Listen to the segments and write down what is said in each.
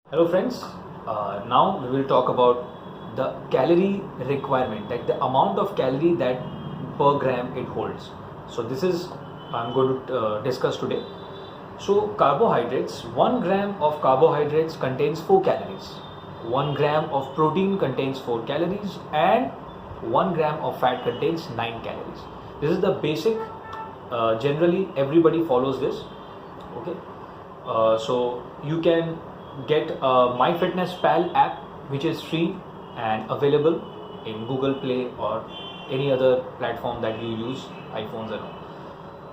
Hello friends, now we will talk about the calorie requirement, like the amount of calorie that per gram it holds. So this is I'm going to discuss today. So carbohydrates, 1 gram of carbohydrates contains 4 calories, 1 gram of protein contains 4 calories, and 1 gram of fat contains 9 calories. This is the basic, generally everybody follows this. Okay, so you can get a MyFitnessPal app, which is free and available in Google Play or any other platform that you use, iPhones and all.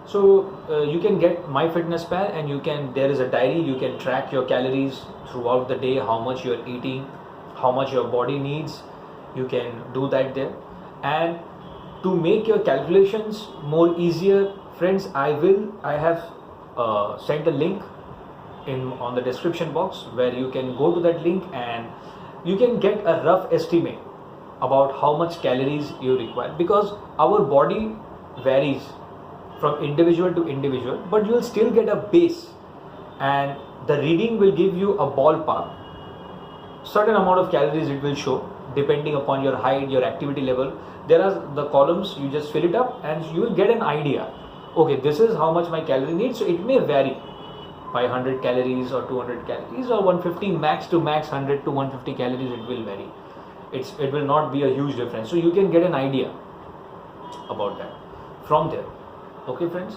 So you can get MyFitnessPal, and there is a diary. You can track your calories throughout the day, how much you're eating, how much your body needs. You can do that there. And to make your calculations more easier, friends, I have sent a link on the description box, where you can go to that link and you can get a rough estimate about how much calories you require, because our body varies from individual to individual, but you will still get a base, and the reading will give you a ballpark. Certain amount of calories it will show depending upon your height, your activity level. There are the columns, you just fill it up and you will get an idea. Okay, this is how much my calorie needs. So it may vary by 100 calories or 200 calories or 150, max to max 100 to 150 calories. It will vary. It will not be a huge difference. So you can get an idea about that from there. Okay friends,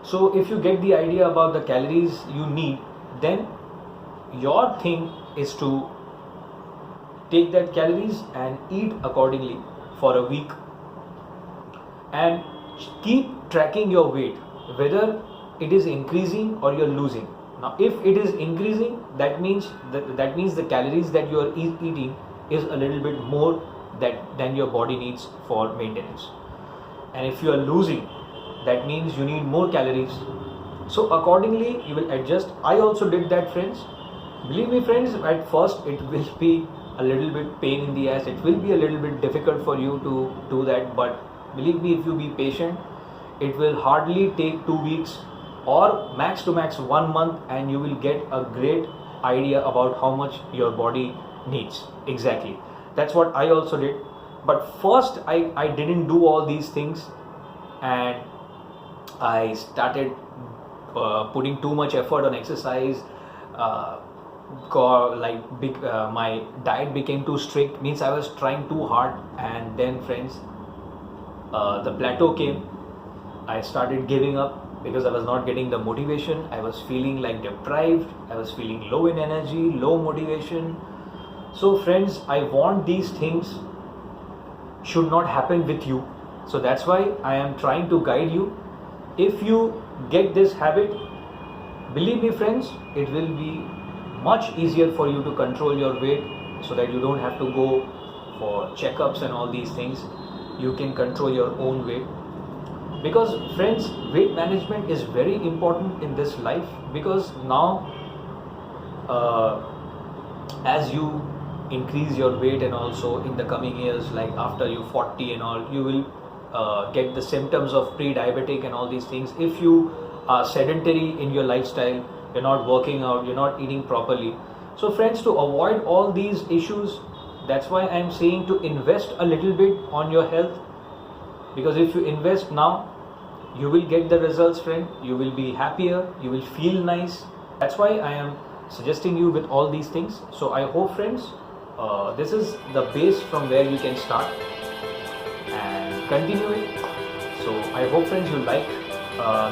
so if you get the idea about the calories you need, then your thing is to take that calories and eat accordingly for a week, and keep tracking your weight, whether it is increasing or you're losing. Now if it is increasing, that means the calories that you are eating is a little bit more than your body needs for maintenance. And if you are losing, that means you need more calories. So accordingly you will adjust. I also did that, friends. Believe me friends, at first it will be a little bit pain in the ass. It will be a little bit difficult for you to do that, but believe me, if you be patient, it will hardly take 2 weeks or max to max 1 month, and you will get a great idea about how much your body needs exactly. That's what I also did. But first I didn't do all these things, and I started putting too much effort on exercise. My diet became too strict, means I was trying too hard, and then friends, the plateau came. I started giving up because I was not getting the motivation. I was feeling like deprived. I was feeling low in energy, low motivation. So friends, I want these things should not happen with you. So that's why I am trying to guide you. If you get this habit, believe me friends, it will be much easier for you to control your weight, so that you don't have to go for checkups and all these things. You can control your own weight, because friends, weight management is very important in this life, because now as you increase your weight, and also in the coming years, like after you 40 and all, you will get the symptoms of pre-diabetic and all these things. If you are sedentary in your lifestyle, you're not working out, you're not eating properly. So friends, to avoid all these issues, that's why I'm saying to invest a little bit on your health, because if you invest now, you will get the results, friend. You will be happier, you will feel nice. That's why I am suggesting you with all these things. So I hope friends, this is the base from where you can start and continue it. So I hope friends you like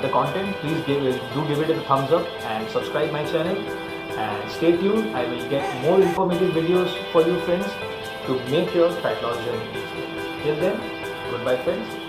the content. Please give it a thumbs up and subscribe my channel, and stay tuned. I will get more informative videos for you friends to make your fat loss journey easier. Till then, goodbye friends.